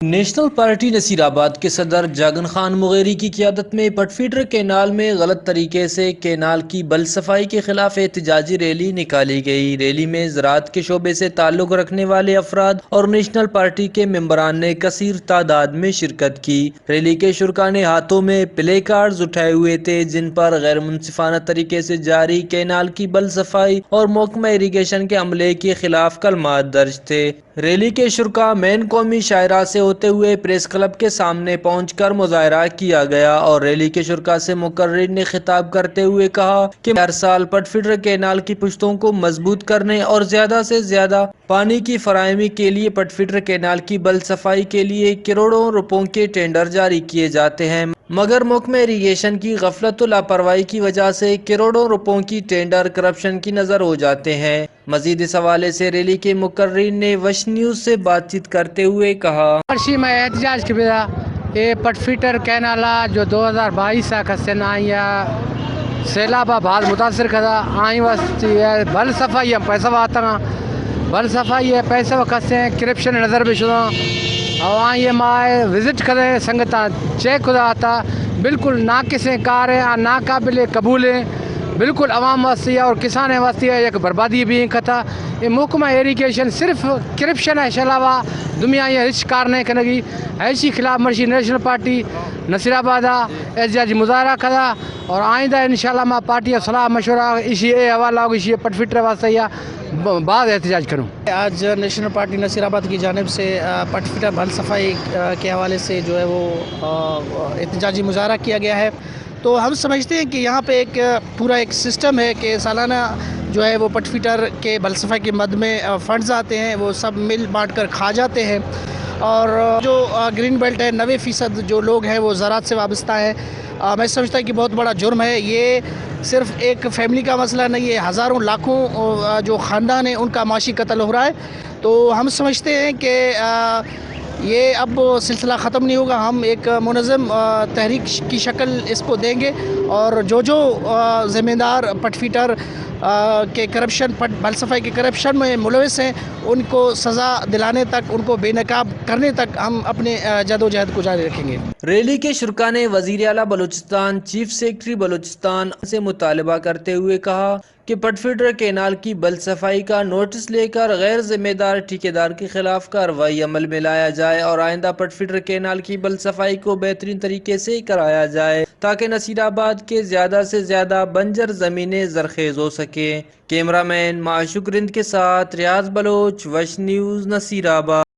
National party Naseer آباد کے صدر جاگن خان مغیری کی قیادت میں پٹ فیڈر کینال میں غلط طریقے سے کینال کی بل صفائی کے خلاف احتجاجی ریلی نکالی گئی۔ ریلی میں زراعت کے شعبے سے تعلق رکھنے والے افراد اور نیشنل پارٹی کے ممبران نے کثیر تعداد میں شرکت کی۔ ریلی کے شرکاء نے ہاتھوں میں پلے کارڈز اٹھائے ہوئے تھے جن پر غیر منصفانہ طریقے سے جاری کینال کی بل صفائی اور محکمہ اریگیشن کے عملے کے خلاف کلمات درج تھے۔ ریلی کے شرکاء مین قومی شاہراہ سے ہوتے ہوئے پریس کلب کے سامنے پہنچ کر مظاہرہ کیا گیا اور ریلی کے شرکاء سے مقررین نے خطاب کرتے ہوئے کہا کہ ہر سال پٹ فیڈر کینال کی پشتوں کو مضبوط کرنے اور زیادہ سے زیادہ پانی کی فراہمی کے لیے پٹ فیڈر کینال کی بل صفائی کے لیے کروڑوں روپوں کے ٹینڈر جاری کیے جاتے ہیں، مگر محکمہ اریگیشن کی غفلت و لاپرواہی کی وجہ سے کروڑوں روپوں کی ٹینڈر کرپشن کی نظر ہو جاتے ہیں۔ مزید اس حوالے سے ریلی کے مقررین نے وش نیوز سے بات چیت کرتے ہوئے کہا میں احتجاج کے بدا یہ پٹ فیڈر کینالا جو 2022 کسن آیا سیلاب بعد متاثر کدا آئی وستی بل صفائی پیسہ واتا بل صفائی پیسہ وکسے کرپشن نظر بھی شدہ اور آئیے مائے وزٹ کرے سنگتا چیک خدا آتا بالکل ناقصیں کار ہیں ناقابل قبول ہیں، بالکل عوام واسطے اور کسان واسطے ایک بربادی بھی کھتا۔ یہ محکمہ ایریگیشن صرف کرپشن ہے علاوہ دنیا یہ رچ کار نہیں کنگی ایسی خلاف مرشی نیشنل پارٹی نصیر آباد احتجاجی مظاہرہ کھدا اور آئندہ انشاءاللہ میں پارٹی صلاح مشورہ اسی حوالہ ہوگی اسی پٹ فیڈر واسطے یا بعد احتجاج کروں۔ آج نیشنل پارٹی نصیر آباد کی جانب سے پٹ فیڈر بل صفائی کے حوالے سے جو ہے وہ احتجاجی مظاہرہ کیا گیا ہے، تو ہم سمجھتے ہیں کہ یہاں پہ ایک پورا ایک سسٹم ہے کہ سالانہ جو ہے وہ پٹ فیڈر کے بل صفائی کے مد میں فنڈز آتے ہیں، وہ سب مل بانٹ کر کھا جاتے ہیں، اور جو گرین بیلٹ ہے 90% جو لوگ ہیں وہ زراعت سے وابستہ ہیں۔ میں سمجھتا ہوں کہ بہت بڑا جرم ہے، یہ صرف ایک فیملی کا مسئلہ نہیں ہے، ہزاروں لاکھوں جو خاندان ہیں ان کا معاشی قتل ہو رہا ہے۔ تو ہم سمجھتے ہیں کہ یہ اب سلسلہ ختم نہیں ہوگا، ہم ایک منظم تحریک کی شکل اس کو دیں گے اور جو ذمہ دار پٹ فیڈر کے کرپشن بل صفائی کے کرپشن میں ملوث ہیں ان کو سزا دلانے تک، ان کو بے نقاب کرنے تک ہم اپنے جد و جہد کو جاری رکھیں گے۔ ریلی کے شرکاء نے وزیر اعلیٰ بلوچستان، چیف سیکرٹری بلوچستان سے مطالبہ کرتے ہوئے کہا کہ پٹ فیڈر کینال کی بل صفائی کا نوٹس لے کر غیر ذمہ دار ٹھیکیدار کے خلاف کارروائی عمل میں لایا جائے اور آئندہ پٹ فیڈر کینال کی بل صفائی کو بہترین طریقے سے کرایا جائے تاکہ نصیر آباد کے زیادہ سے زیادہ بنجر زمینیں زرخیز ہو سکیں۔ کیمرہ مین معشوق رند کے ساتھ ریاض بلوچ، وش نیوز، نصیر آباد۔